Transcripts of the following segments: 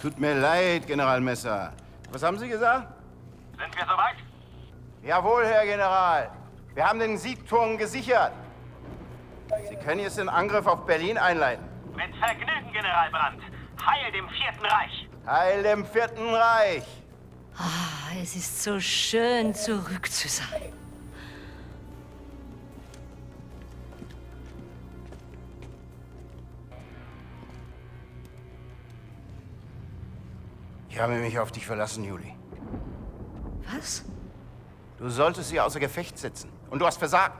Tut mir leid, General Messer. Was haben Sie gesagt? Sind wir soweit? Jawohl, Herr General. Wir haben den Siegturm gesichert. Sie können jetzt den Angriff auf Berlin einleiten. Mit Vergnügen, General Brandt. Heil dem Vierten Reich. Heil dem Vierten Reich. Ah, es ist so schön, zurück zu sein. Ich habe mich auf dich verlassen, Juli. Was? Du solltest sie außer Gefecht setzen. Und du hast versagt.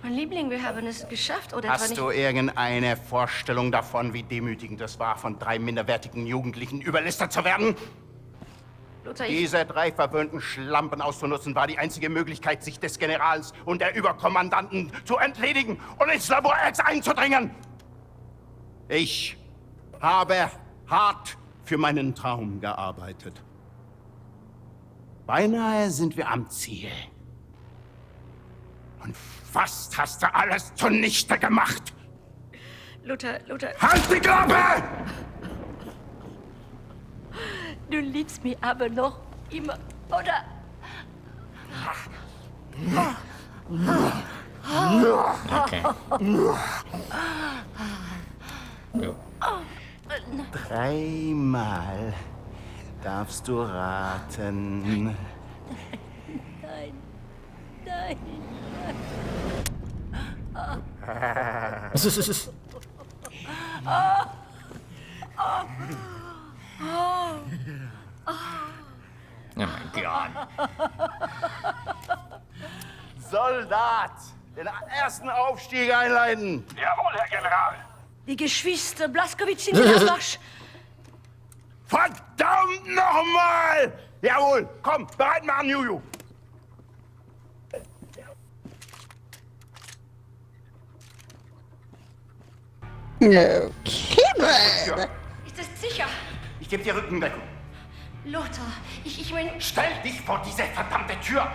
Mein Liebling, wir haben es geschafft, oder etwa Hast nicht? du irgendeine Vorstellung davon, wie demütigend es war, von 3 minderwertigen Jugendlichen überlistet zu werden? Lothar, Diese 3 verwöhnten Schlampen auszunutzen, war die einzige Möglichkeit, sich des Generals und der Überkommandanten zu entledigen und ins Labor X einzudringen. Ich habe hart für meinen Traum gearbeitet. Beinahe sind wir am Ziel. Und fast hast du alles zunichte gemacht. Lothar, Halt die Klappe! du liebst mich aber noch immer, oder? Okay. Jo. 3-mal darfst du raten. Nein, nein. Oh my God. Soldat, den ersten Aufstieg einleiten. Jawohl, Herr General. Die Geschwister Blaskowitsch sind in Anmarsch. Verdammt nochmal! Jawohl, komm, bereit machen, Juju. Okay, Ist das sicher? Ich gebe dir Rückendeckung. Lothar, ich meine... Stell dich vor diese verdammte Tür!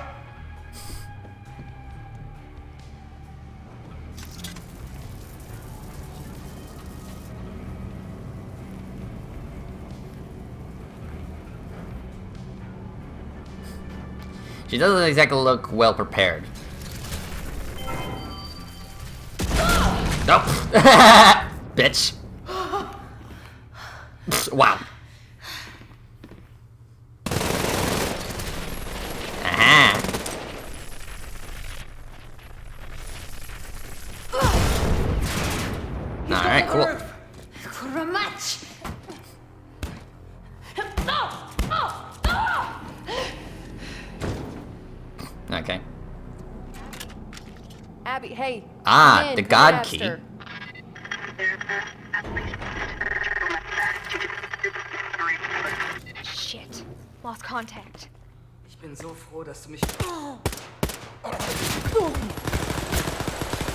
She doesn't exactly look well prepared. Nope. Bitch. Wow. Aha. Alright, cool. Kramatsch! Okay. Abby, hey. Ah, come in, the come God after. key. Shit. Lost contact. Ich bin so froh, dass du mich...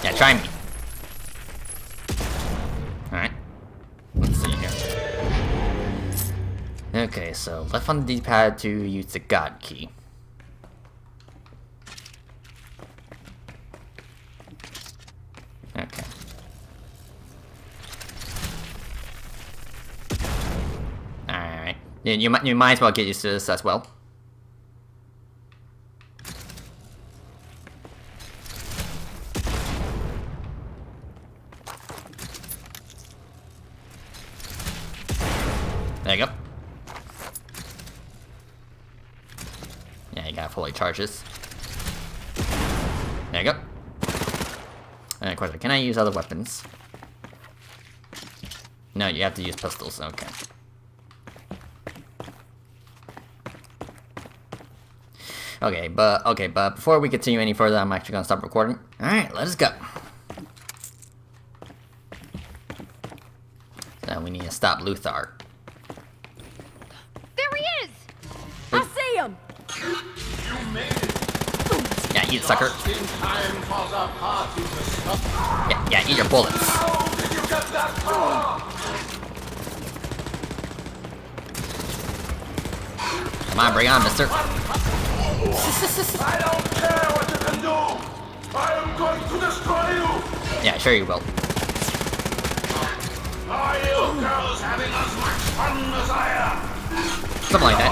Yeah, try me. Alright. Let's see here. Okay, so left on the D-pad to use the God key. Okay. Alright. You might as well get used to this as well. There you go. Yeah, you gotta fully charge this. There you go. And question, can I use other weapons? No, you have to use pistols, okay. Okay, but before we continue any further, I'm actually gonna stop recording. Alright, let us go. So we need to stop Luthar. There he is! I see him! You made it. Yeah, eat it, sucker. In time for the party to stop. Yeah, eat your bullets. How did you get that far? Come on, bring on, mister. I don't care what you can do. I am going to destroy you. Yeah, sure you will. Are you girls having as much Something like that.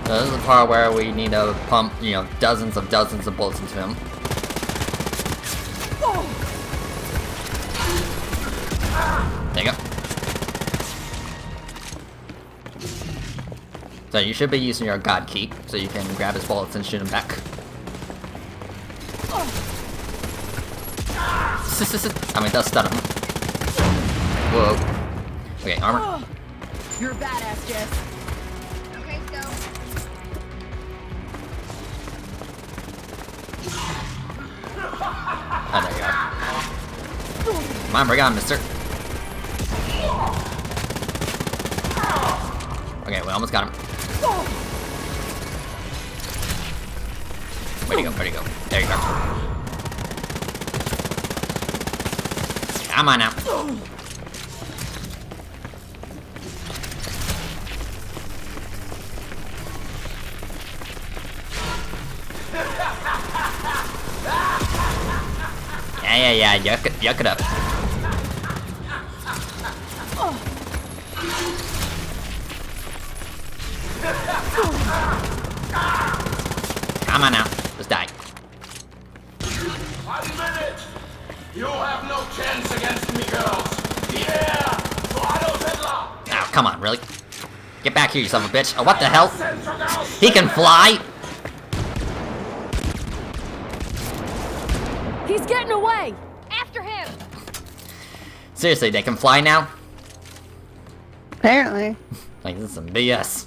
So this is the part where we need to pump, you know, dozens of bullets into him. There you go. So you should be using your God key, so you can grab his bullets and shoot him back. I mean, it does stun him. Whoa. Okay, armor. You're a badass, Jess. Okay, so. Oh, there you are. Come on, bring on, mister. Okay, we almost got him. Where'd he go? Where'd he go? There you go. Come on now. Yeah, yuck it up. Come on now, just die. 1 minute! You have no chance against me, girls! The air! Oh, come on, really? Get back here, you son of a bitch. Oh, what the hell? He can fly? He's getting away! After him! Seriously, they can fly now? Apparently. Like, this is some BS.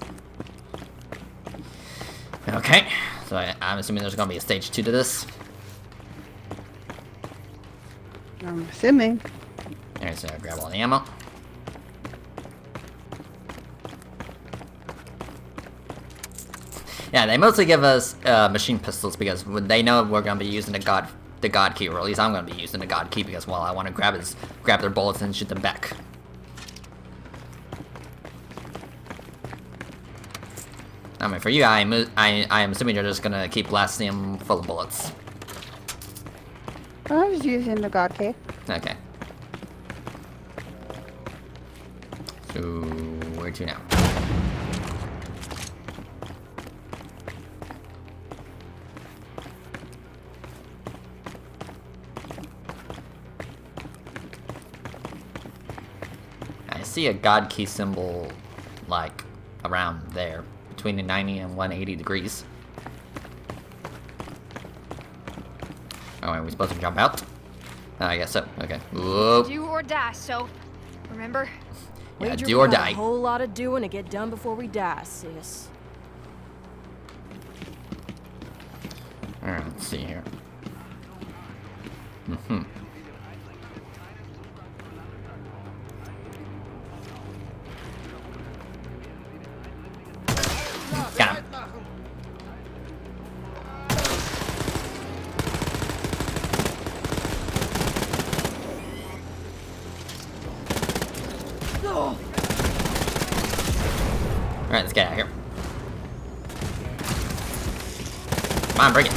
Okay, so I'm assuming there's gonna be a stage 2 to this. I'm assuming. Alright, so grab all the ammo. Yeah, they mostly give us machine pistols because they know we're gonna be using the god key, or at least I'm gonna be using the god key because, well, I want to grab their bullets and shoot them back. I mean, for you, I am assuming you're just gonna keep blasting them full of bullets. I was using the god key. Okay. So, where to now? I see a god key symbol, like, around there, between the 90 and 180 degrees. Oh, are we supposed to jump out? I guess so. Okay. Whoa. Do or die, Soph. Remember? Yeah, Wager do or we got die. A whole lot of doing to get done before we die, sis. Alright, let's see here. Got him. Alright, let's get out of here. Come on, break it.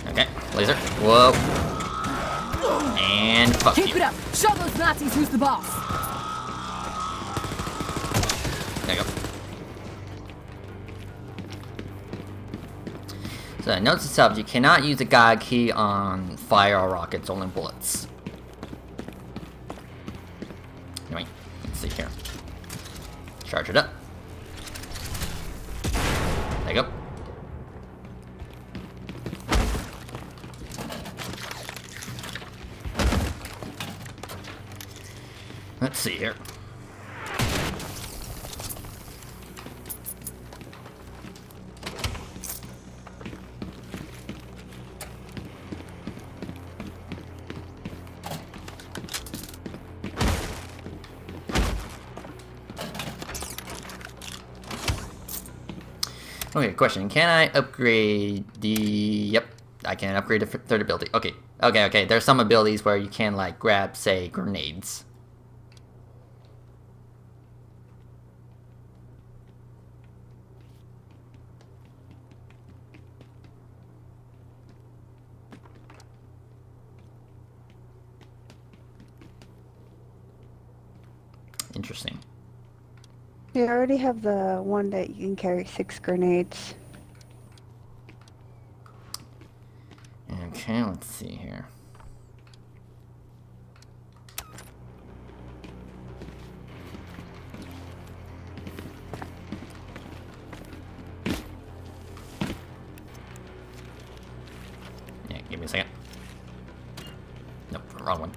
Okay, laser. Whoa. And fuck Keep you. it up! Show those Nazis who's the boss! There you go. So note to self, you cannot use the god key on fire or rockets, only bullets. Anyway, let's see here. Charge it up. There you go. Let's see here. Okay, question. Can I upgrade the... Yep, I can upgrade the third ability. Okay. There's some abilities where you can, like, grab, say, grenades. Interesting. You already have the one that you can carry 6 grenades. Okay, let's see here. Yeah, give me a second. Nope, wrong one.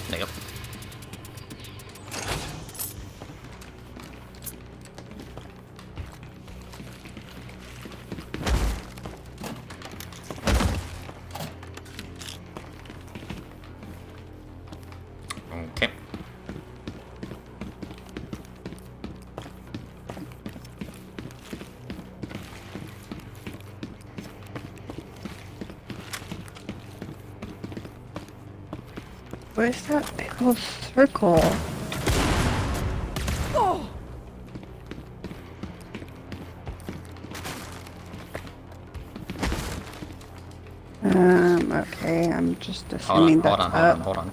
There you go. Okay. Where's that big old circle? Oh! Okay, I'm just Hold assuming on, that's hold on.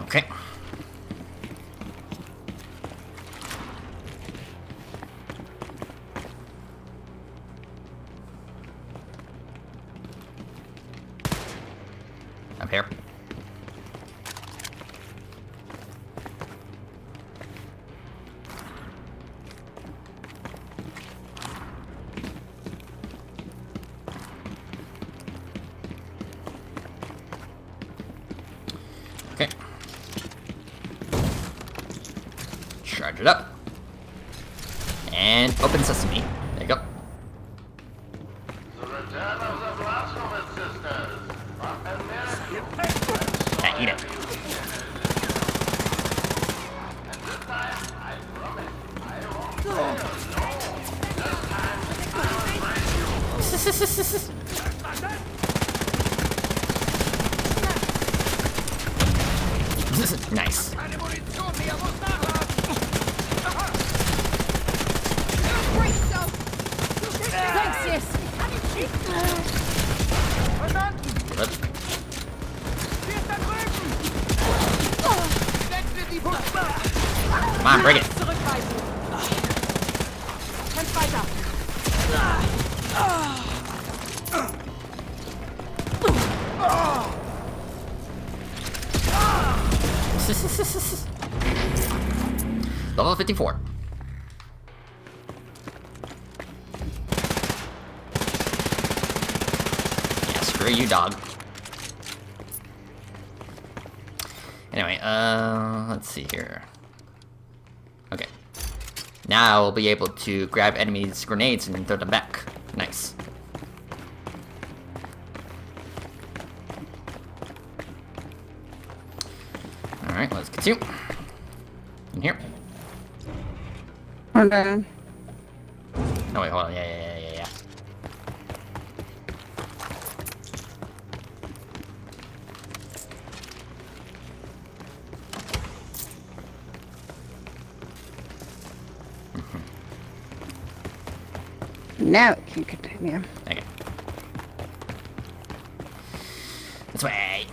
Okay. Up here. Okay. Charge it up. And open sesame. There you go. Yeah, eat it. Nice. Great, Soph. Thanks, sis! Good. Come on, bring it. Zurückhalten! Kämpf weiter! Level 54. Yeah, screw you, dog. Anyway, let's see here. Okay. Now we'll be able to grab enemies' grenades and throw them back. Nice. Alright, let's continue. In here. Hold on. Oh wait, hold on. Yeah. Now it can continue. Okay. This way.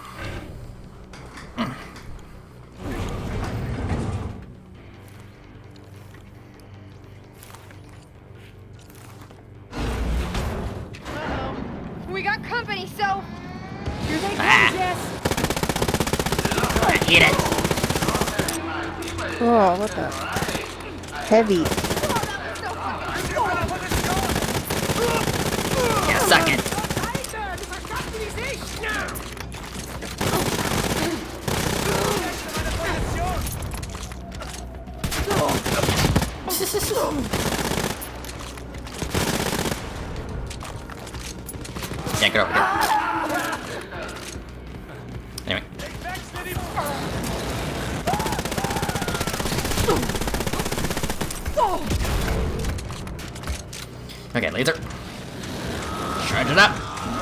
We got company, Soph. Here they come, Ah. Jess! Eat it. Oh, what the? Heavy. Yeah, suck it. Yeah, get over here. Anyway. Okay, laser. Charge it up.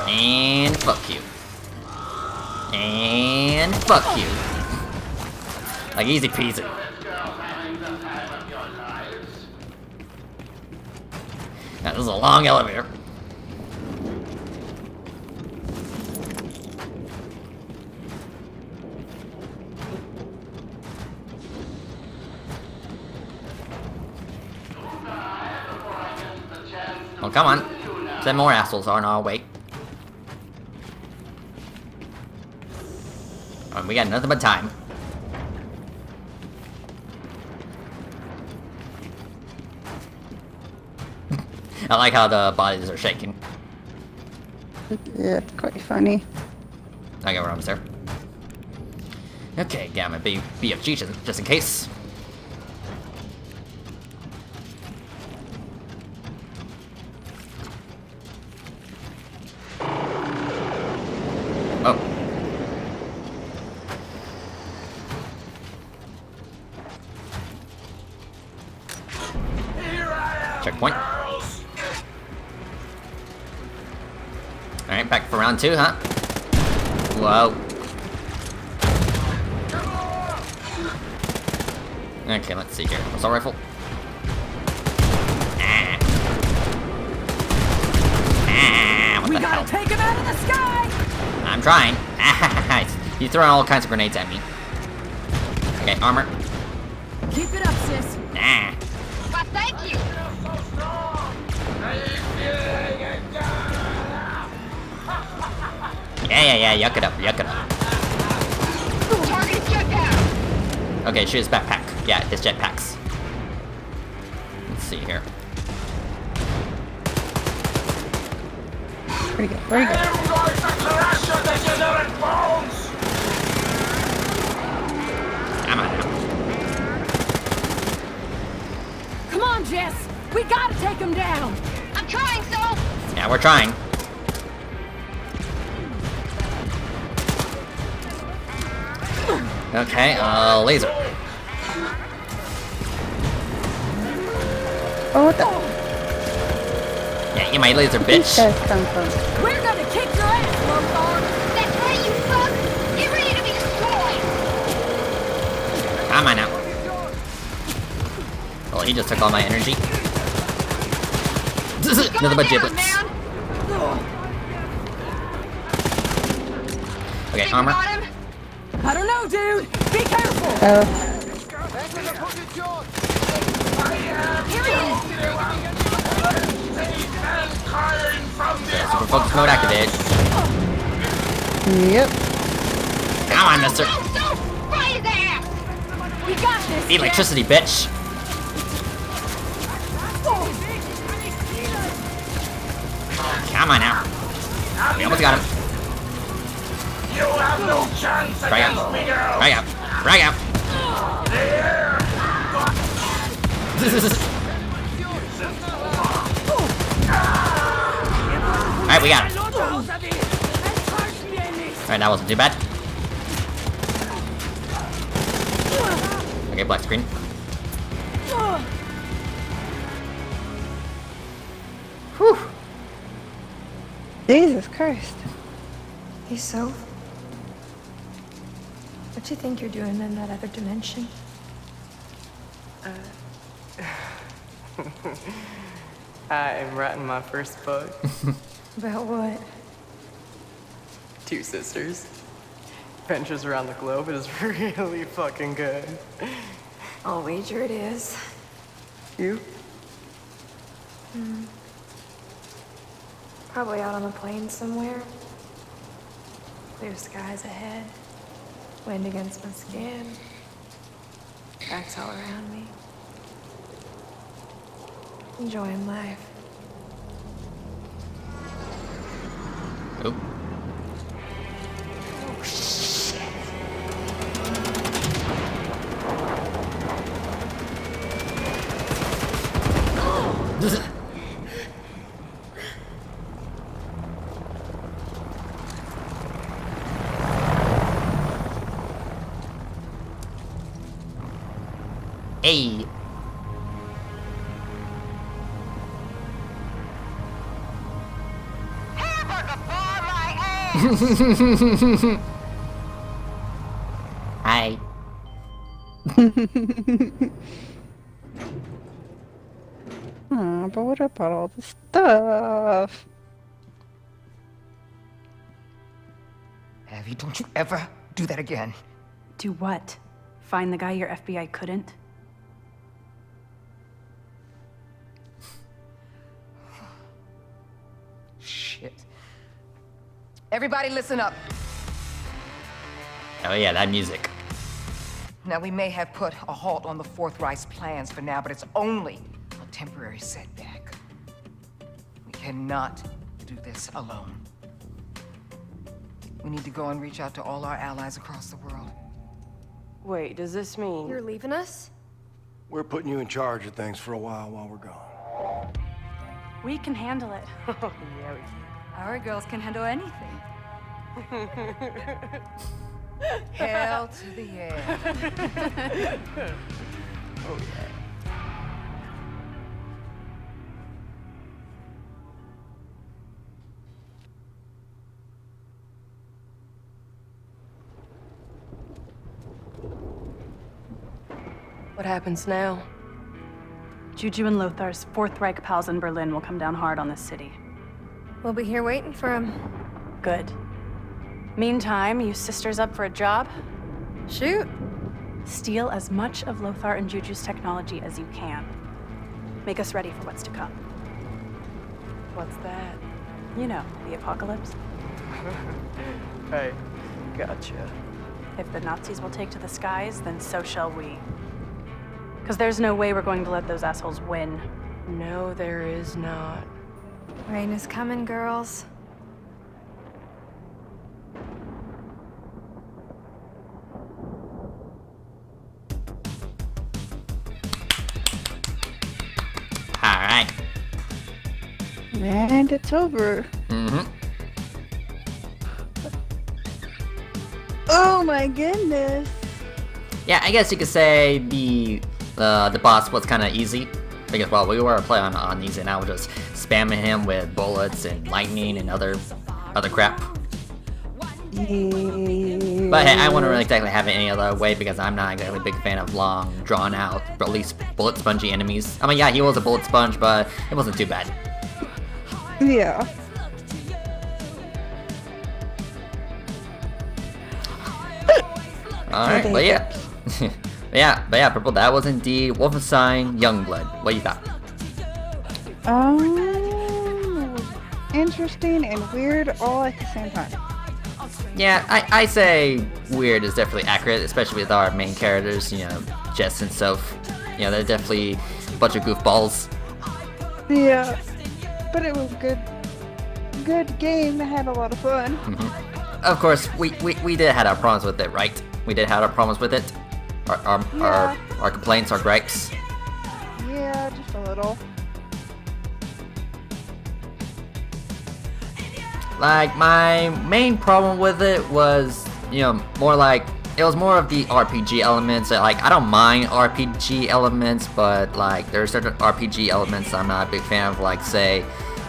And fuck you. And fuck you. Like, easy peasy. Now, this is a long elevator. Oh, come on. 10 more assholes are on our way. Oh, we got nothing but time. I like how the bodies are shaking. Yeah, it's quite funny. I got rooms there. Okay, Gamma BFG just in case. Oh. Checkpoint. Alright, back for round 2, huh? Whoa. Okay, let's see here. Assault rifle. What We the hell? gotta take him out of the sky! I'm trying. He's throwing all kinds of grenades at me. Okay, armor. Keep it up, sis. Ah. Well, thank you. Yeah, yuck it up, yuck it up. Target jetpack. Okay, shoot his backpack. Yeah, his jetpacks. Let's see here. Pretty good, pretty good. Come on now. Come on, Jess. We gotta take him down. I'm trying, so. Yeah, we're trying. Okay, laser. Oh, what the? Yeah, you my laser, Where'd these bitch. guys come from? We're gonna kick your ass, Lothar. That's right, you fuck. Get ready to be destroyed. Come on now. Well, he just took all my energy. Nothing but giblets. Man. Okay, Think armor. about him? I don't know, dude. Be careful. Oh, Here he is. Super focus mode activated. yep. Come on, mister. So, fight his ass. We got this. Electricity, bitch. Come on now. We almost got him. You have no chance Frag out. against me, girl. Frag out. Frag out. Alright, we got him. Alright, that wasn't too bad. Okay, black screen. Whew. Jesus Christ. Hey, Soph. What do you think you're doing in that other dimension? I am writing my first book. About what? Two sisters. Adventures around the globe. It is really fucking good. I'll wager it is. You? Probably out on the plains somewhere. Clear skies ahead. Wind against my skin. Cracks all around me. Enjoying life. Oop. Hey. Hamburger for my ass. But what about all the stuff? Abby, don't you ever do that again. Do what? Find the guy your FBI couldn't? Shit. Everybody listen up. Oh yeah, that music. Now, we may have put a halt on the Fourth Reich's plans for now, but it's only a temporary setback. We cannot do this alone. We need to go and reach out to all our allies across the world. Wait, does this mean You're leaving us? We're putting you in charge of things for a while we're gone. We can handle it. Yeah, we can. Our girls can handle anything. Hell to the yeah. Oh, yeah. What happens now? Juju and Lothar's Fourth Reich pals in Berlin will come down hard on this city. We'll be here waiting for him. Good. Meantime, you sisters up for a job? Shoot. Steal as much of Lothar and Juju's technology as you can. Make us ready for what's to come. What's that? You know, the apocalypse. Right. Gotcha. If the Nazis will take to the skies, then so shall we. Because there's no way we're going to let those assholes win. No, there is not. Rain is coming, girls. Alright. And it's over. Mm-hmm. Oh my goodness. Yeah, I guess you could say the boss was kind of easy. Because, well, we were playing on easy and I was just spamming him with bullets and lightning and other crap. Yeah. But hey, I wouldn't really exactly have it any other way because I'm not exactly a big fan of long, drawn-out, or at least bullet-spongy enemies. I mean, yeah, he was a bullet sponge, but it wasn't too bad. Yeah. Alright, but yeah. But yeah, Purple, that was indeed Wolfenstein Youngblood. What do you thought? Interesting and weird all at the same time. Yeah, I say weird is definitely accurate, especially with our main characters, you know, Jess and Soph. You know, they're definitely a bunch of goofballs. Yeah, but it was good game. I had a lot of fun. Mm-hmm. Of course, we did have our problems with it, right? We did have our problems with it. Our complaints, our gripes. Yeah, just a little. Like, my main problem with it was, you know, more like, it was more of the RPG elements. Like, I don't mind RPG elements, but, like, there are certain RPG elements I'm not a big fan of, like, say,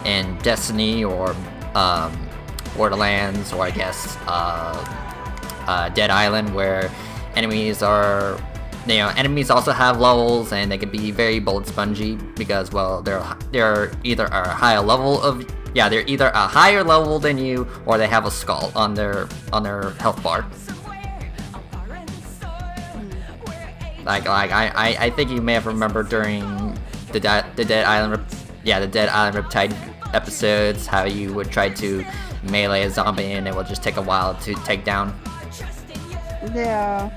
in Destiny or, Borderlands, or I guess, Dead Island, where enemies are, you know, enemies also have levels, and they can be very bullet spongy, because, well, they're either a higher level of, yeah, they're either a higher level than you, or they have a skull on their health bar. Like I think you may have remembered during the Dead Island Riptide episodes how you would try to melee a zombie and it will just take a while to take down. Yeah.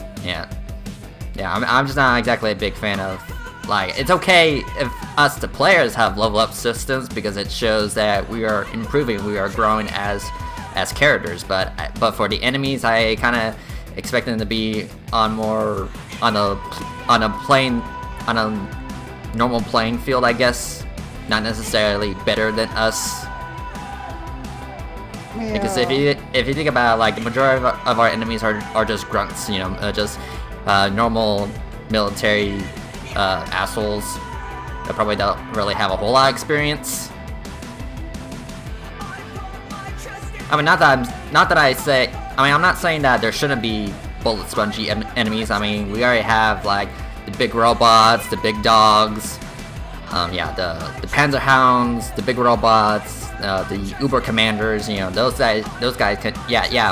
Yeah, I'm just not exactly a big fan of, like, it's okay if us, the players, have level up systems because it shows that we are improving, we are growing as characters, but for the enemies, I kind of expect them to be on a normal playing field, I guess, not necessarily better than us. Yeah. Because if you think about it, like, the majority of our enemies are just grunts, you know, just normal military assholes that probably don't really have a whole lot of experience. I mean, I'm not saying that there shouldn't be bullet spongy enemies. I mean, we already have like the big robots, the big dogs, the Panzer Hounds, the big robots, the Uber commanders. You know, those guys can,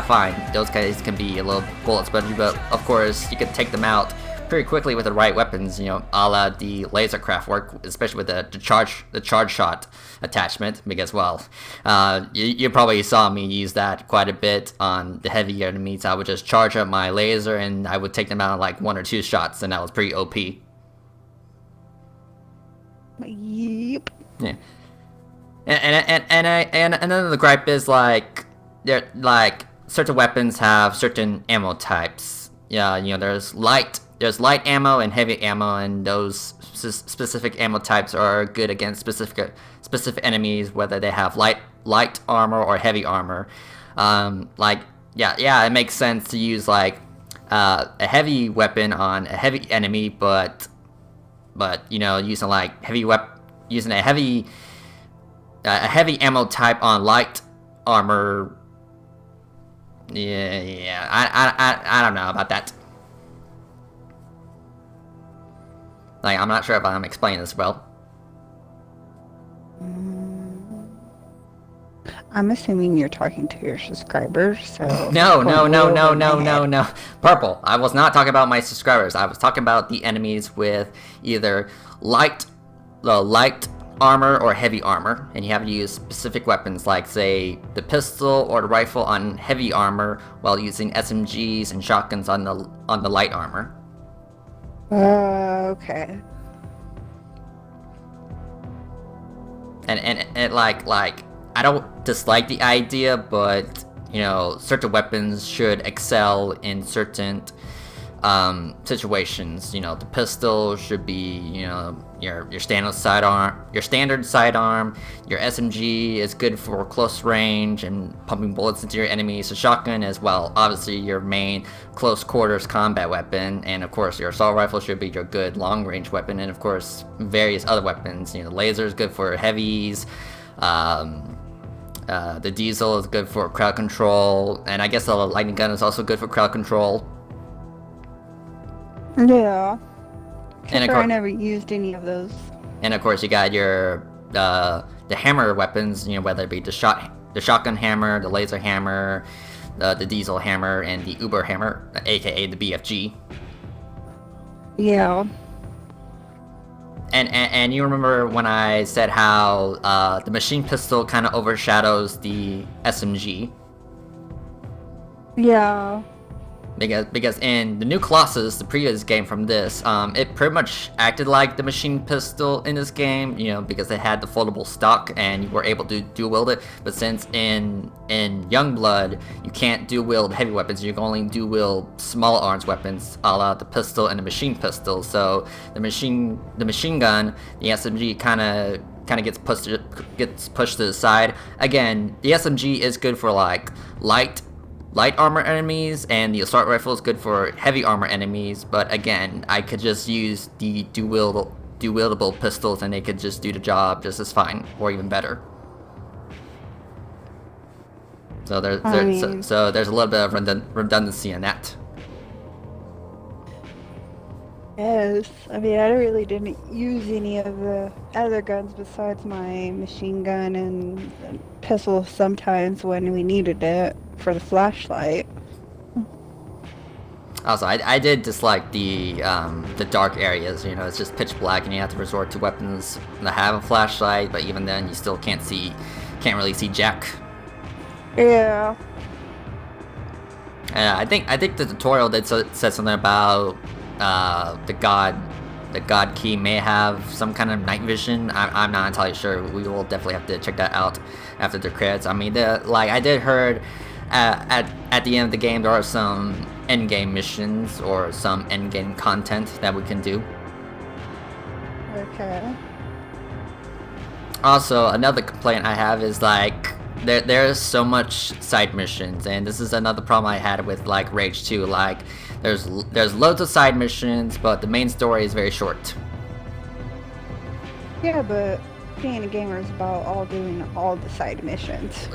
fine. Those guys can be a little bullet spongy, but of course you can take them out pretty quickly with the right weapons. You know, a la the laser craft work, especially with the charge shot attachment, because well, you probably saw me use that quite a bit on the heavy enemies. I would just charge up my laser and I would take them out in like 1 or 2 shots, and that was pretty OP. Yep. Yeah. And another the gripe is like certain weapons have certain ammo types. Yeah, you know, there's light ammo and heavy ammo, and those specific ammo types are good against specific enemies, whether they have light armor or heavy armor. It makes sense to use like a heavy weapon on a heavy enemy, but you know, using a heavy ammo type on light armor. I don't know about that. Like, I'm not sure if I'm explaining this well. I'm assuming you're talking to your subscribers, so... No. Purple, I was not talking about my subscribers. I was talking about the enemies with either light armor or heavy armor, and you have to use specific weapons, like, say, the pistol or the rifle on heavy armor, while using SMGs and shotguns on the light armor. Okay. And like I don't dislike the idea, but you know, certain weapons should excel in certain situations. You know, the pistol should be, you know, your standard sidearm. Your SMG is good for close range and pumping bullets into your enemies. A shotgun as well, obviously your main close quarters combat weapon, and of course your assault rifle should be your good long range weapon, and of course various other weapons. You know, the laser is good for heavies. The diesel is good for crowd control, and I guess the lightning gun is also good for crowd control. Yeah. And I never used any of those. And of course, you got your the hammer weapons. You know, whether it be the shotgun hammer, the laser hammer, the diesel hammer, and the Uber hammer, aka the BFG. Yeah. And you remember when I said how the machine pistol kind of overshadows the SMG? Yeah. Because in the new Colossus, the previous game from this, it pretty much acted like the machine pistol in this game, you know, because it had the foldable stock and you were able to dual wield it. But since in Youngblood, you can't dual wield heavy weapons, you can only dual wield small arms weapons, a la the pistol and the machine pistol. So the machine gun, the SMG kind of gets pushed to the side. Again, the SMG is good for like light armor enemies, and the assault rifle is good for heavy armor enemies, but again, I could just use the dual-wieldable pistols and they could just do the job just as fine, or even better. So there's a little bit of redundancy in that. Yes, I mean, I really didn't use any of the other guns besides my machine gun and pistol sometimes when we needed it for the flashlight. Also, I did dislike the dark areas. You know, it's just pitch black and you have to resort to weapons that have a flashlight, but even then you still can't really see jack. Yeah. And I think the tutorial did said something about the god key may have some kind of night vision. I'm not entirely sure. We will definitely have to check that out after the credits. I mean, I did heard at the end of the game there are some end game missions or some end game content that we can do. Okay. Also, another complaint I have is like there's so much side missions, and this is another problem I had with like Rage 2. Like there's loads of side missions, but the main story is very short. Yeah, but being a gamer is about doing all the side missions.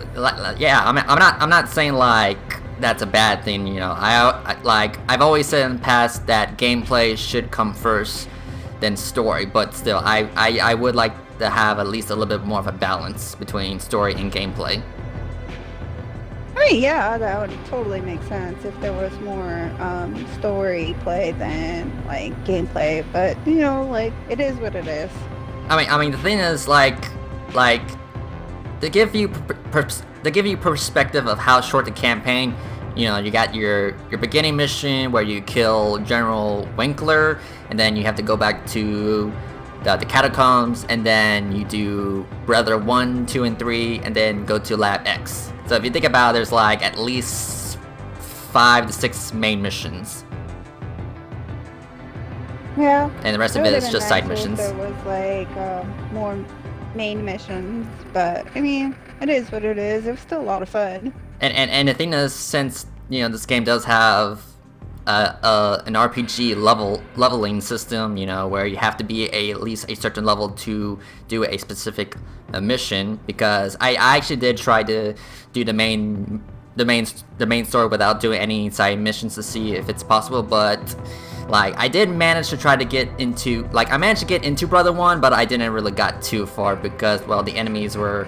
Yeah, I'm not saying like that's a bad thing. I've always said in the past that gameplay should come first, than story. But still, I would like to have at least a little bit more of a balance between story and gameplay. I mean, yeah, that would totally make sense if there was more story play than like gameplay. But it is what it is. I mean, the thing is, like to give you perspective of how short the campaign. You got your beginning mission where you kill General Winkler, and then you have to go back to the catacombs, and then you do Brother 1, 2, and 3, and then go to Lab X. So if you think about it, there's like at least 5 to 6 main missions. Yeah. And the rest of it is just side missions. There was like more main missions, but I mean, it is what it is. It was still a lot of fun. And the thing is, since this game does have an RPG leveling system, where you have to be at least a certain level to do a specific mission. Because I actually did try to do the main story without doing any side missions to see if it's possible, but I did manage to try to get into I managed to get into Brother 1, but I didn't really got too far because the enemies were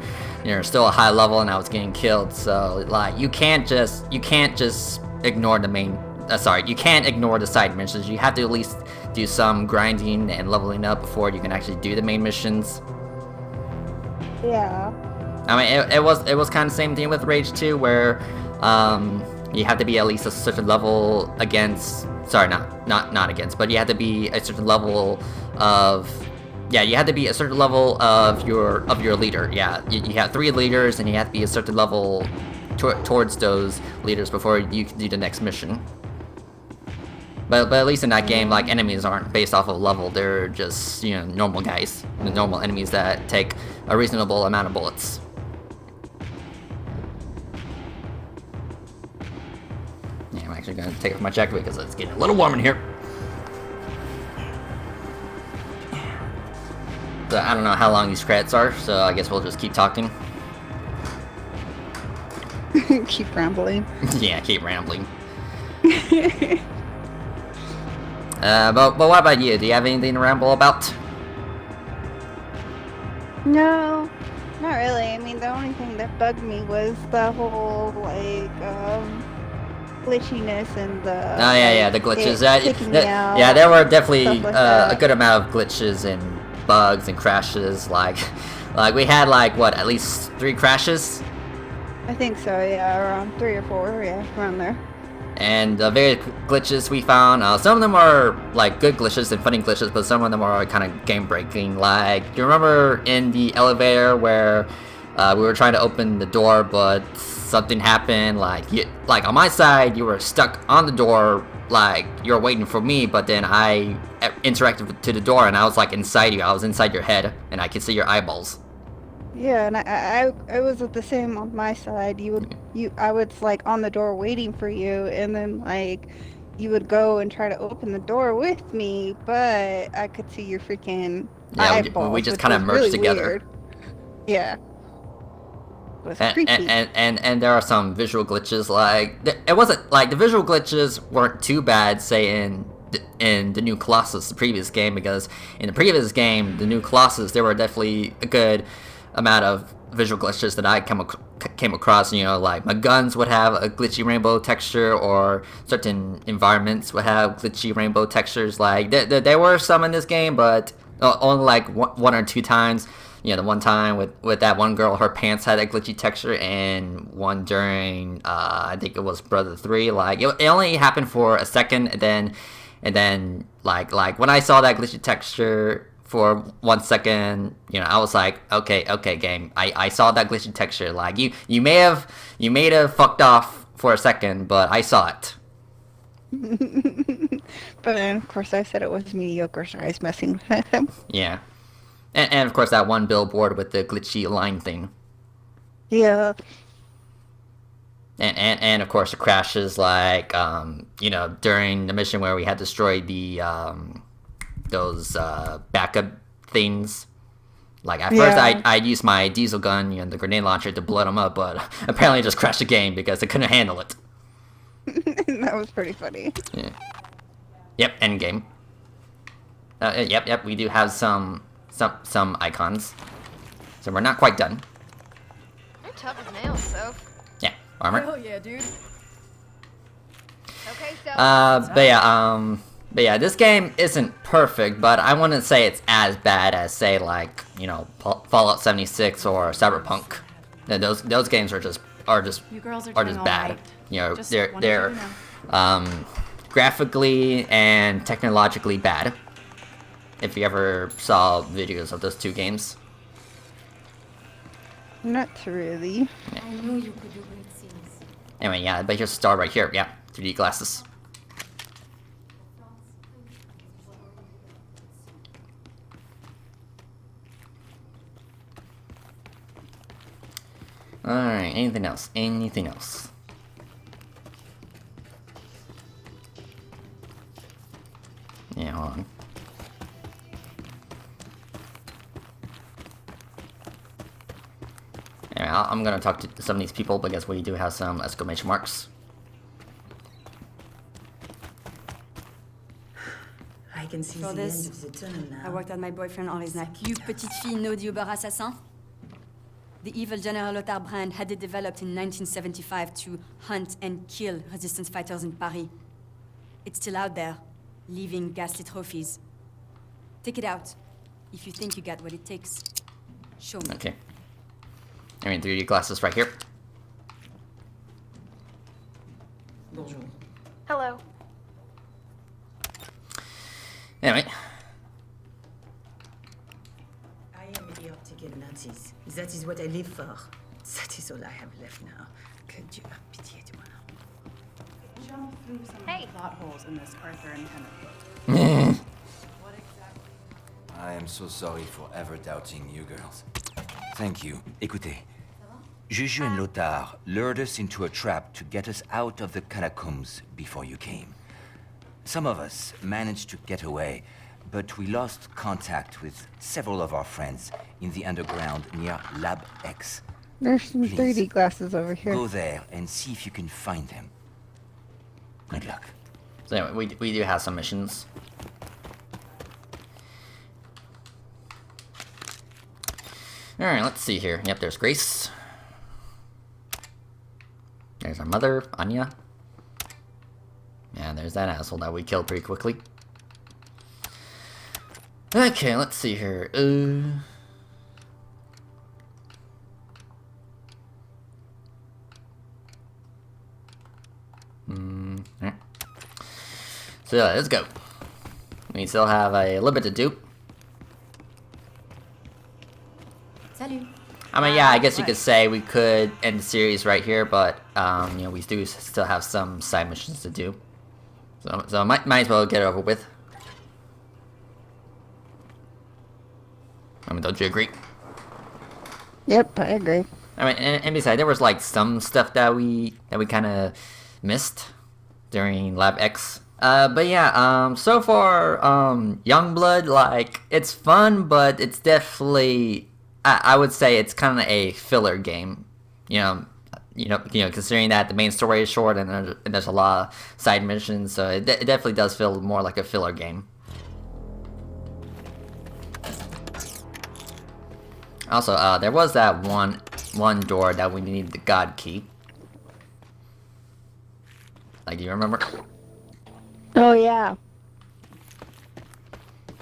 still a high level and I was getting killed. So you can't just ignore you can't ignore the side missions. You have to at least do some grinding and leveling up before you can actually do the main missions. Yeah. I mean, it was kind of the same thing with Rage 2, where you have to be at least a certain level against. Sorry, not against, but you have to be a certain level of. Yeah, you have to be a certain level of your leader. Yeah, you have 3 leaders, and you have to be a certain level towards those leaders before you can do the next mission. But at least in that game, enemies aren't based off of level. They're just normal guys, normal enemies that take a reasonable amount of bullets. Yeah, I'm actually gonna take off my jacket because it's getting a little warm in here. So I don't know how long these credits are, so I guess we'll just keep talking. Keep rambling. Yeah, keep rambling. But what about you? Do you have anything to ramble about? No, not really. I mean, the only thing that bugged me was the whole glitchiness and the. Oh yeah, the glitches. Yeah, there were definitely a good amount of glitches and bugs and crashes. Like we had at least 3 crashes. I think so. Yeah, around 3 or 4. Yeah, around there. And the various glitches we found, some of them are good glitches and funny glitches, but some of them are kind of game breaking. Do you remember in the elevator where we were trying to open the door, but something happened? On my side, you were stuck on the door, you were waiting for me, but then I interacted to the door, and I was inside you. I was inside your head, and I could see your eyeballs. Yeah, and I was the same on my side. I was on the door waiting for you, and then you would go and try to open the door with me, but I could see your freaking eyeballs. We just kind of merged really together. Weird. Yeah. It was creepy. And there are some visual glitches. It wasn't the visual glitches weren't too bad, say in the new Colossus, the previous game, because in the previous game, the new Colossus, there were definitely a good amount of visual glitches that I came across. My guns would have a glitchy rainbow texture, or certain environments would have glitchy rainbow textures. There were some in this game, but only 1 or 2 times. The one time with that one girl, her pants had a glitchy texture, and one during I think it was Brother 3. It only happened for a second, and then when I saw that glitchy texture for 1 second, I was like, okay, game. I saw that glitchy texture. You may have fucked off for a second, but I saw it. But then, of course, I said it was mediocre, so I was messing with him. Yeah, and of course that one billboard with the glitchy line thing. Yeah. And of course the crashes, during the mission where we had destroyed the those backup things. At first I used my diesel gun, the grenade launcher, to blow them up, but apparently it just crashed the game because it couldn't handle it. That was pretty funny. Yeah. Yep, endgame. Yep, we do have some icons. So we're not quite done. You're tough as nails, Soph. Yeah, armor. Hell yeah, dude. Okay, so. But yeah, this game isn't perfect, but I wouldn't say it's as bad as, say, like, you know, Fallout 76 or Cyberpunk. Those games are just You girls are are doing just all bad. right. You know, Just they're wanted you to know. graphically and technologically bad. If you ever saw videos of those two games. Not really. Yeah. I knew you could do great things. Anyway, yeah, but here's a star right here. Yeah, 3D glasses. Alright, anything else? Anything else? Yeah, hold on. Anyway, I'm gonna talk to some of these people because we do have some exclamation marks. I can see For the this, end of the tunnel now. I worked at my boyfriend Henri's neck. You petite fille no du beurre assassin? The evil General Lothar Brand had it developed in 1975 to hunt and kill resistance fighters in Paris. It's still out there, leaving ghastly trophies. Take it out, if you think you got what it takes. Show me. Okay. I mean, 3D glasses right here. Bonjour. Hello. Anyway. I am here to kill Nazis. That is what I live for. That is all I have left now. Que Dieu a pitié de moi. Jump through some Hey. plot holes in this Arthur and Kenneth book. I am so sorry for ever doubting you girls. Thank you. Écoutez. Juju and Lothar lured us into a trap to get us out of the catacombs before you came. Some of us managed to get away, but we lost contact with several of our friends in the underground near Lab X. There's some Please, 3D glasses over here. Go there and see if you can find them. Good luck. So anyway, we do have some missions. Alright, let's see here. Yep, there's Grace. There's our mother, Anya. And there's that asshole that we killed pretty quickly. Okay, let's see here. Alright. So yeah, let's go. We still have a little bit to do. Salut. I mean, yeah, I guess you could say we could end the series right here, but you know, we do still have some side missions to do. So might as well get it over with. I mean, don't you agree? Yep, I agree. I mean, and besides, there was like some stuff that we kind of missed during Lab X. But yeah, so far, Youngblood, like, it's fun, but it's definitely, I would say it's kind of a filler game. You know, considering that the main story is short and there's a lot of side missions, so it definitely does feel more like a filler game. Also, there was that one door that we needed the God key. Like, do you remember? Oh yeah.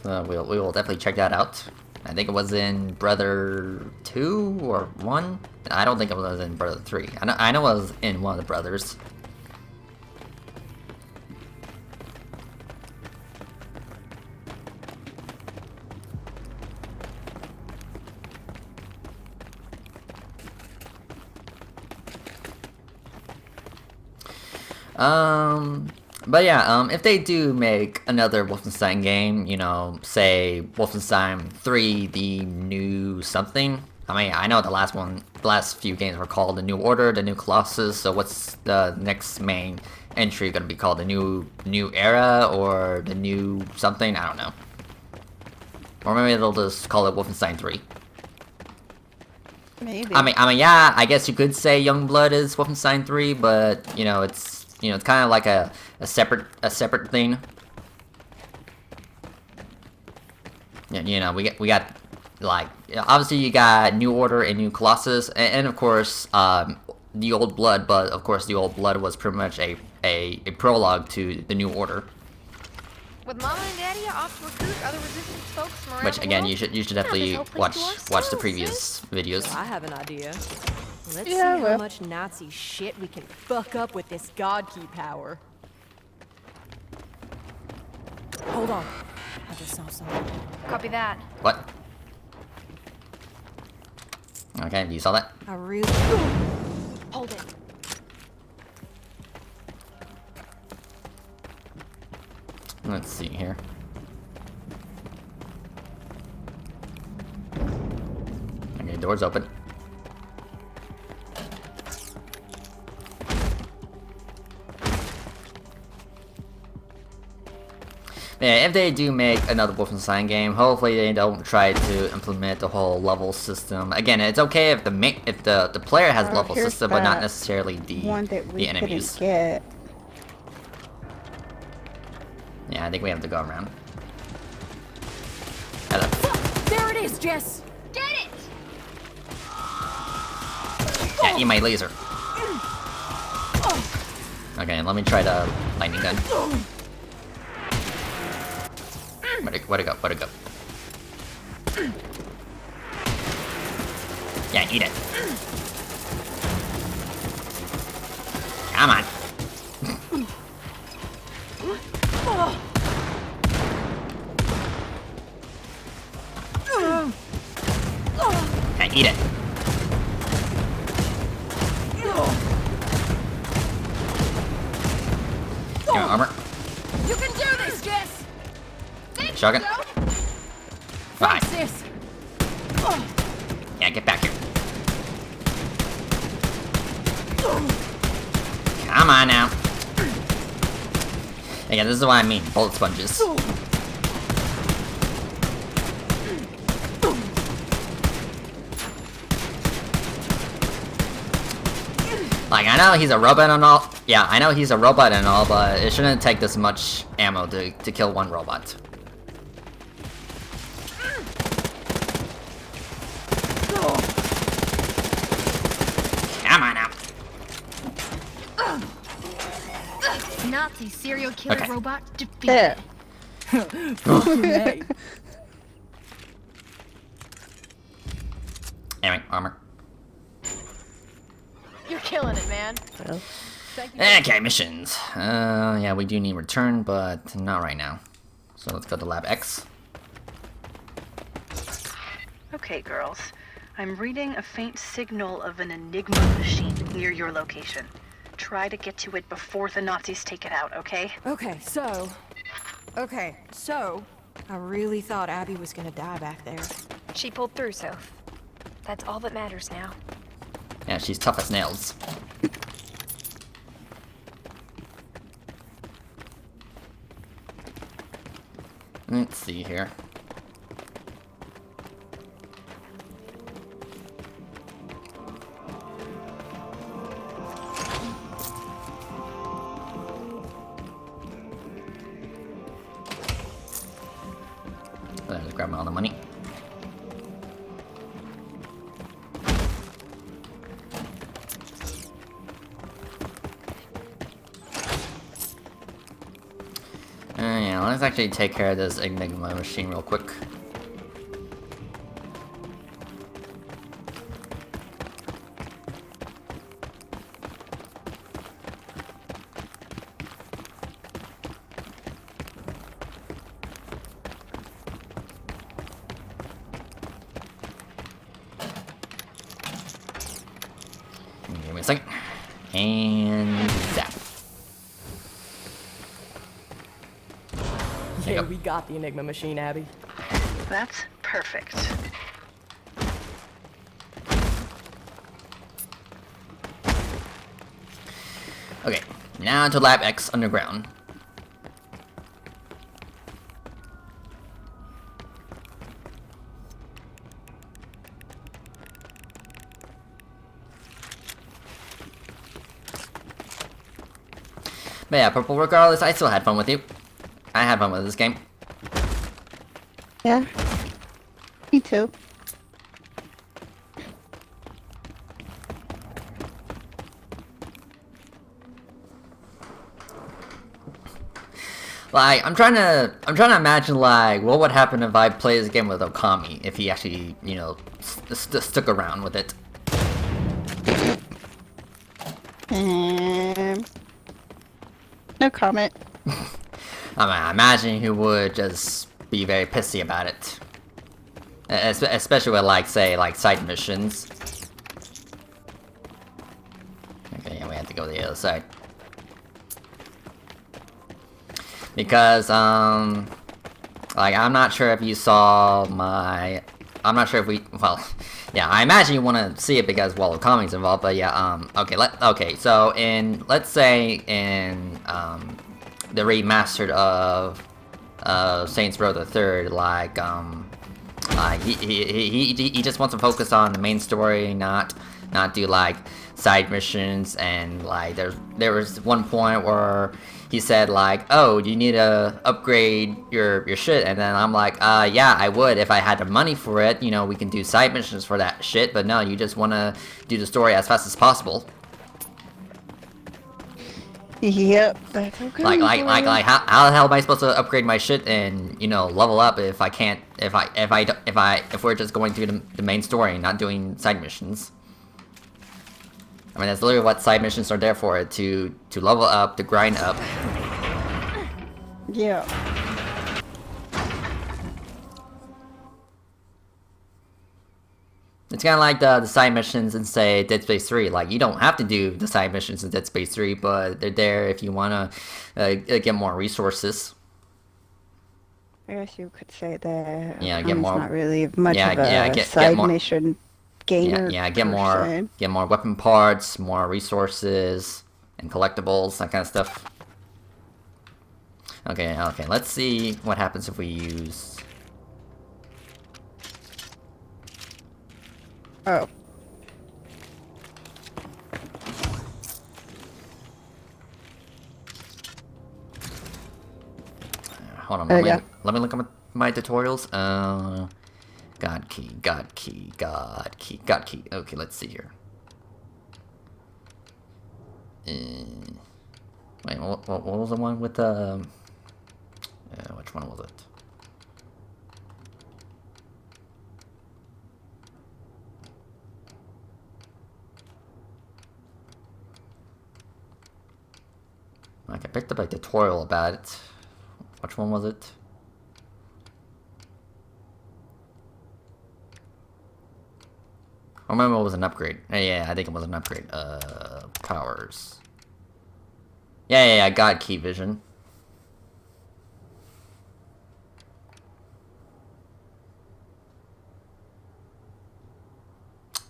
So we will definitely check that out. I think it was in Brother 2 or 1. I don't think it was in Brother 3. I know it was in one of the brothers. But yeah, if they do make another Wolfenstein game, you know, say Wolfenstein 3, the new something. I mean, I know the last few games were called the New Order, the New Colossus, so what's the next main entry gonna be called? The New Era, or the New something? I don't know. Or maybe they'll just call it Wolfenstein 3. Maybe. I mean, yeah, I guess you could say Youngblood is Wolfenstein 3, but, you know, it's you know, it's kind of like a separate thing. You know, we got like, obviously you got New Order and New Colossus, and of course the Old Blood. But of course the Old Blood was pretty much a prologue to the New Order. With Mama and Daddy off to recruit other resistance folks from around Which the again, world, you should definitely watch the previous videos. I have an idea. Let's Yeah, see how well. much Nazi shit we can fuck up with this God Key power. Hold on. I just saw something. Copy that. What? Okay, you saw that? I really... Hold it. Let's see here. Okay, door's open. Yeah, if they do make another Wolfenstein game, hopefully they don't try to implement the whole level system. Again, it's okay if the player has level here's system, but not that necessarily the one that we enemies. couldn't get. Yeah, I think we have to go around. There it is, Jess! Get it! Yeah, eat my laser. Okay, let me try the lightning gun. Where'd it go? Where'd it go? Yeah, eat it. Come on. Yeah, eat it. Give me armor. You can do this, Jess! Shotgun. Fine. Sis! Yeah, get back here. Come on now. Again, this is what I mean, bullet sponges. Like, I know he's a robot and all. Yeah, I know he's a robot and all, but it shouldn't take this much ammo to kill one robot. Come on now. Nazi serial killer Okay. robot defeated. Anyway, armor. You're killing it, man. Well. Okay, missions. Yeah, we do need return, but not right now. So let's go to Lab X. Okay, girls. I'm reading a faint signal of an Enigma machine near your location. Try to get to it before the Nazis take it out, okay? Okay, so... I really thought Abby was gonna die back there. She pulled through, Soph. That's all that matters now. Yeah, she's tough as nails. Let's see here. Let's grab all the money. Yeah, let's actually take care of this Enigma machine real quick. Give me a second. And zap. Yeah, we got the Enigma machine, Abby. That's perfect. Okay, now to Lab X underground. But yeah, Purple, regardless, I still had fun with you. I had fun with this game. Yeah. Me too. Like, I'm trying to imagine, like, what would happen if I play this game with Okami, if he actually, you know, stuck around with it. No comment. I imagine he would just be very pissy about it. Especially with, like, say, like, side missions. Okay, yeah, we have to go to the other side. Because, like, I'm not sure if you saw my... I'm not sure if we... Well, yeah, I imagine you want to see it because, well, Okami's involved, but yeah, okay, okay, so let's say in, the remastered of, Saints Row the Third, like, he just wants to focus on the main story, not do, like, side missions, and, like, there was one point where he said, like, oh, you need to upgrade your shit, and then I'm like, yeah, I would if I had the money for it, you know, we can do side missions for that shit, but no, you just want to do the story as fast as possible. Yep, that's okay. Like, how the hell am I supposed to upgrade my shit and, you know, level up if I can't, if we're just going through the main story and not doing side missions? I mean, that's literally what side missions are there for, to level up, to grind up. Yeah. It's kind of like the side missions in, say, Dead Space 3. Like, you don't have to do the side missions in Dead Space 3, but they're there if you want to get more resources. I guess you could say that. Yeah, get more. Not really much of a side mission gainer. Yeah, get more weapon parts, more resources, and collectibles, that kind of stuff. Okay, let's see what happens if we use... Oh. Hold on, let me look at my tutorials. God key. Okay, let's see here. Wait, what was the one with the... which one was it? Like, I picked up a tutorial about it. Which one was it? I remember it was an upgrade. Yeah, I think it was an upgrade. Powers. Yeah, God Key Vision.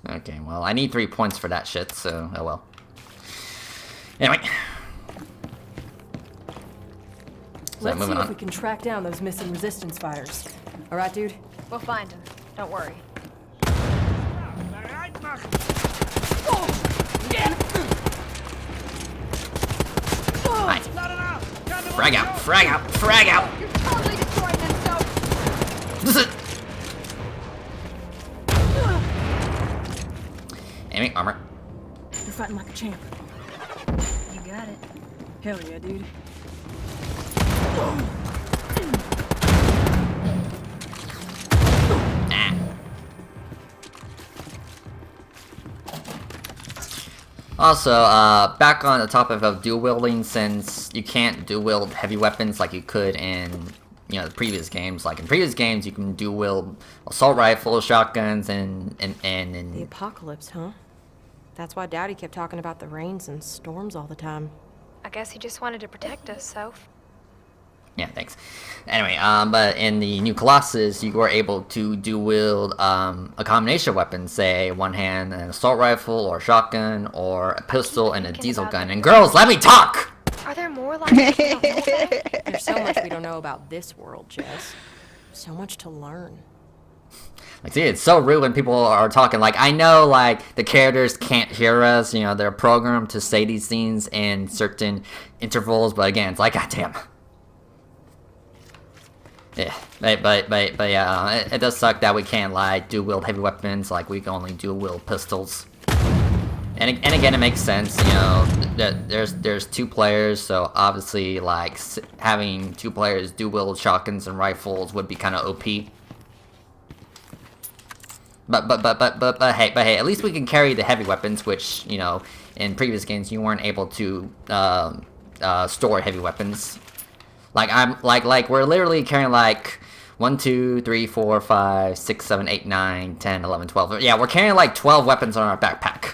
Okay, well, I need 3 points for that shit, so, oh well. Anyway. Let's see if we can track down those missing resistance fighters. Alright, dude? We'll find them. Don't worry. Frag out! You're totally destroying them, so... Aiming armor. You're fighting like a champ. You got it. Hell yeah, dude. Also, back on the topic of dual wielding, since you can't dual wield heavy weapons like you could in, you know, the previous games. Like in previous games, you can dual wield assault rifles, shotguns, and the apocalypse, huh? That's why Daddy kept talking about the rains and storms all the time. I guess he just wanted to protect us, Soph. Yeah, thanks. Anyway, but in the new Colossus, you were able to dual wield a combination of weapons, say one hand an assault rifle or a shotgun or a pistol and a diesel gun. And girls, let me talk! Are there more like this we don't know about? There's so much we don't know about this world, Jess. So much to learn. Like, see, it's so rude when people are talking. Like, I know, like, the characters can't hear us. You know, they're programmed to say these things in certain intervals. But again, it's like, goddamn. Yeah, but yeah, it does suck that we can't, like, dual-wield heavy weapons. Like, we can only dual-wield pistols. And again, it makes sense, you know, there's 2 players, so obviously, like, having 2 players dual-wield shotguns and rifles would be kind of OP. But hey, at least we can carry the heavy weapons, which, you know, in previous games you weren't able to store heavy weapons. Like we're literally carrying like 1, 2, 3, 4, 5, 6, 7, 8, 9, 10, 11, 12. Yeah, we're carrying like 12 weapons on our backpack.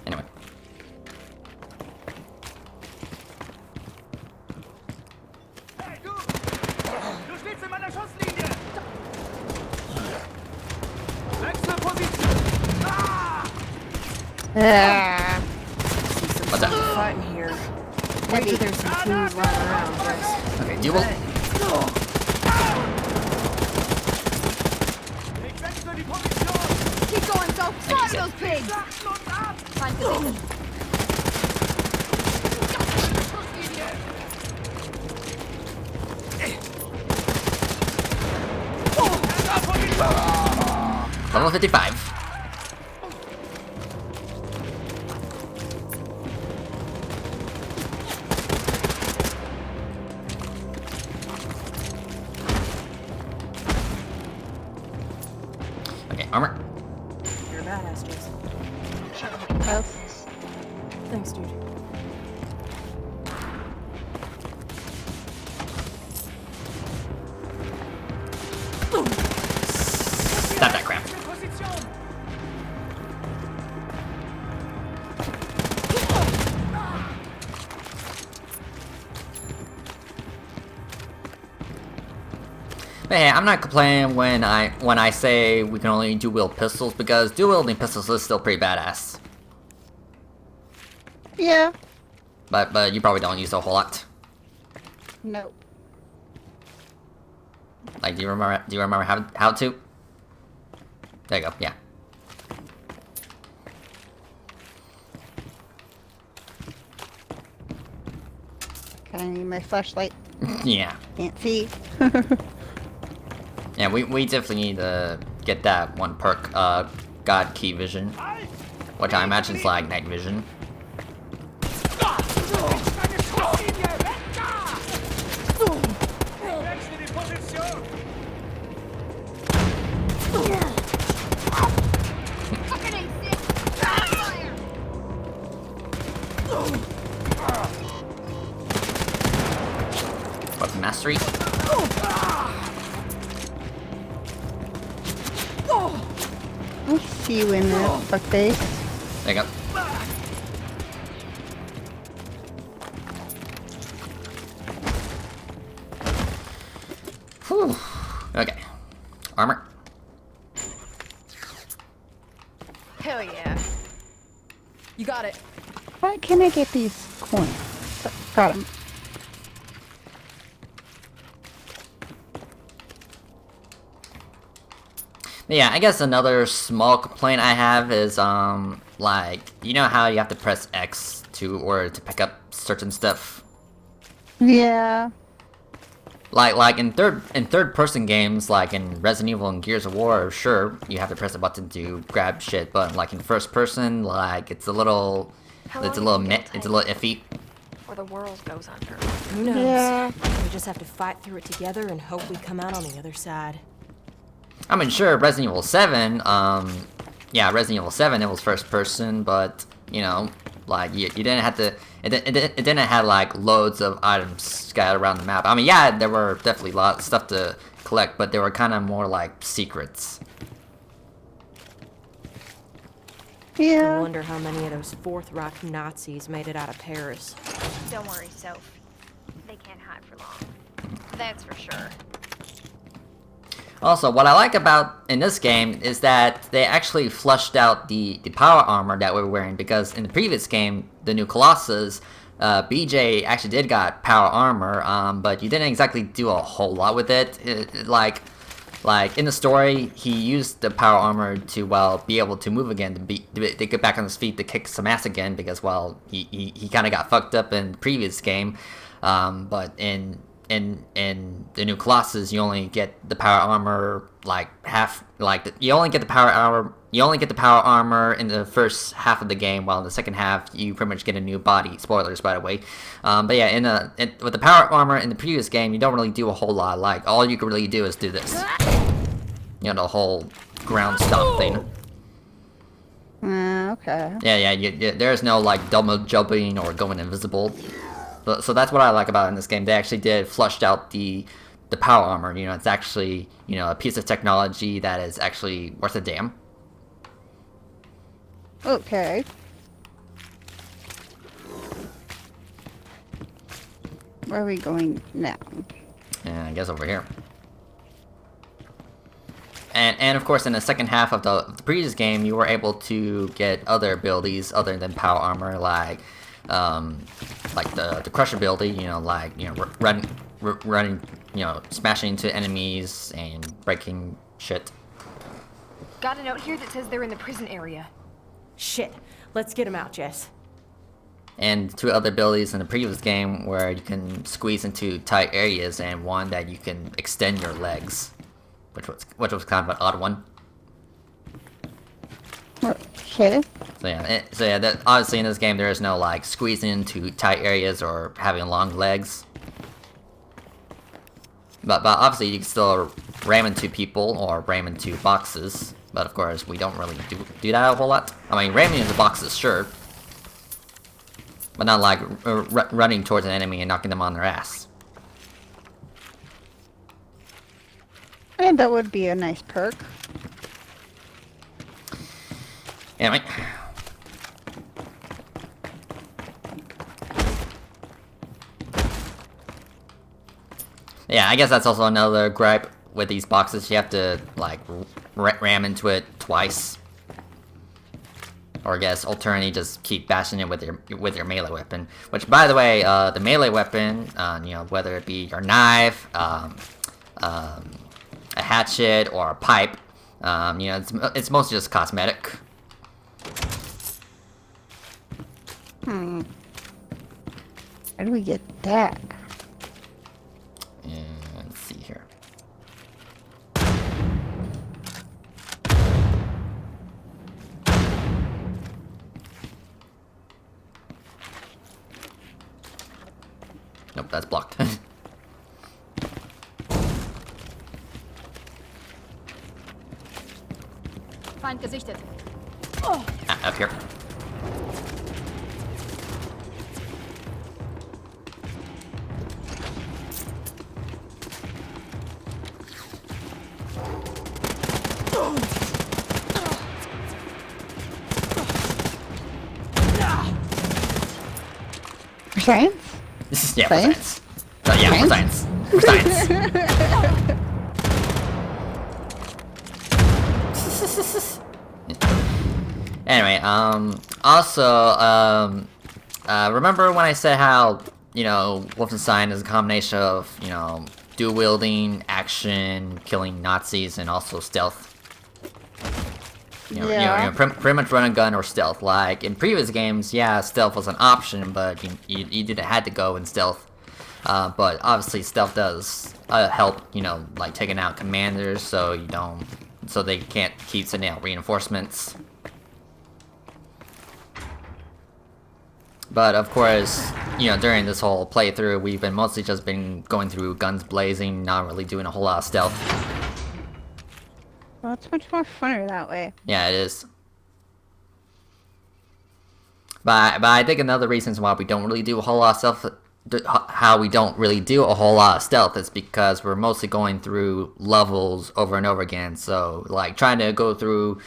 Anyway. Hey, du! Du stehst in meiner Schusslinie! Wechsel Position! What's that? Fighting here. Maybe there's some clues lying around, Jess. Okay, you will. Keep going, so fire those pigs! Find position. Level 55. Okay, armor. You're a badass, Jess. Thanks, dude. Stop that crap. But hey, I'm not complaining when I say we can only dual-wield pistols, because dual-wielding pistols is still pretty badass. Yeah. But you probably don't use a whole lot. No. Like, do you remember how to? There you go. Yeah. Can I need my flashlight? Yeah. Can't see. Yeah, we definitely need to get that one perk, God Key Vision, which I imagine is like night vision. Weapon mastery. I see you in there, fuckface. There you go. Whew. Okay. Armor. Hell yeah. You got it. Why can I get these coins? Got them. Yeah, I guess another small complaint I have is, like, you know how you have to press X to pick up certain stuff? Yeah. Like in third person games, like in Resident Evil and Gears of War, sure, you have to press a button to grab shit, but like in first person, like, it's a little iffy. Or the world goes under. Who knows? Yeah. We just have to fight through it together and hope we come out on the other side. I mean, sure, Resident Evil 7, yeah, Resident Evil 7, it was first person, but, you know, like, you didn't have to, it didn't have, like, loads of items scattered around the map. I mean, yeah, there were definitely a lot of stuff to collect, but they were kind of more like secrets. Yeah. I wonder how many of those Fourth Reich Nazis made it out of Paris. Don't worry, Soph. They can't hide for long. That's for sure. Also, what I like about in this game is that they actually flushed out the power armor that we're wearing, because in the previous game, the new Colossus, BJ actually did got power armor, but you didn't exactly do a whole lot with it. Like in the story, he used the power armor to, well, be able to move again, to get back on his feet, to kick some ass again, because, well, he kind of got fucked up in the previous game. But in the new Colossus, you only get the power armor you only get the power armor in the first half of the game, while in the second half you pretty much get a new body. Spoilers, by the way. But yeah, with the power armor in the previous game, you don't really do a whole lot. Like, all you can really do is do this. You know, the whole ground stomp thing. Okay. Yeah, there's no, like, double jumping or going invisible. So that's what I like about it in this game. They actually did flushed out the power armor. You know, it's actually, you know, a piece of technology that is actually worth a damn. Okay. Where are we going now? I guess over here. And of course, in the second half of the previous game, you were able to get other abilities other than power armor, like the crush ability. You know, like, you know, running, you know, smashing into enemies and breaking shit. Got a note here that says they're in the prison area. Shit. Let's get him out, Jess. And two other abilities in the previous game where you can squeeze into tight areas, and one that you can extend your legs, which was kind of an odd one. Okay. So yeah, that obviously in this game there is no, like, squeezing into tight areas or having long legs. But obviously you can still ram into people or ram into boxes. But of course we don't really do that a whole lot. I mean, ramming into boxes, sure. But not like running towards an enemy and knocking them on their ass. And that would be a nice perk. Anyway. Yeah, I guess that's also another gripe with these boxes. You have to, like, ram into it twice. Or I guess alternatively just keep bashing it with your melee weapon. Which, by the way, the melee weapon, you know, whether it be your knife, a hatchet, or a pipe, you know, it's mostly just cosmetic. How do we get that? Let's see here. Nope, that's blocked. Feind gesichtet. Up here. For science? Yeah, for science. Yeah, for science. For science. Anyway, also, remember when I said how, you know, Wolfenstein is a combination of, you know, dual-wielding, action, killing Nazis, and also stealth? You know, pretty much run and gun or stealth. Like, in previous games, yeah, stealth was an option, but you didn't have to go in stealth. But obviously stealth does help, you know, like taking out commanders so they can't keep sending out reinforcements. But of course, you know, during this whole playthrough, we've been mostly just been going through guns blazing, not really doing a whole lot of stealth. Well, it's much more funner that way. Yeah, it is. But I think another reason why we don't really do a whole lot of stealth, is because we're mostly going through levels over and over again. So, like, trying to go through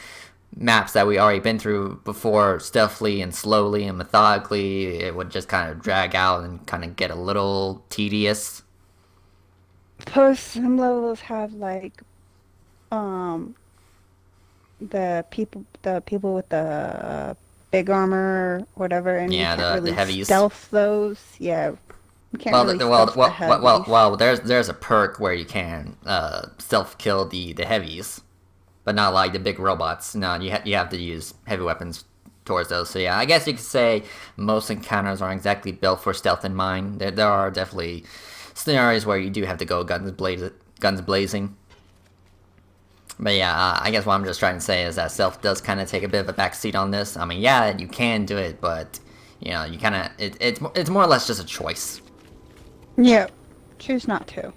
maps that we already been through before stealthily and slowly and methodically, it would just kind of drag out and kind of get a little tedious. Plus, some levels have, like, the people with the big armor, whatever, and you can't really the heavies. stealth those. Yeah, you can't really stealth the heavies. Well, there's a perk where you can stealth kill the heavies, but not like the big robots. No, you have to use heavy weapons towards those. So yeah, I guess you could say most encounters aren't exactly built for stealth in mind. There are definitely scenarios where you do have to go guns blazing. But yeah, I guess what I'm just trying to say is that stealth does kind of take a bit of a backseat on this. I mean, yeah, you can do it, but you kind of it's more or less just a choice. Yeah, choose not to.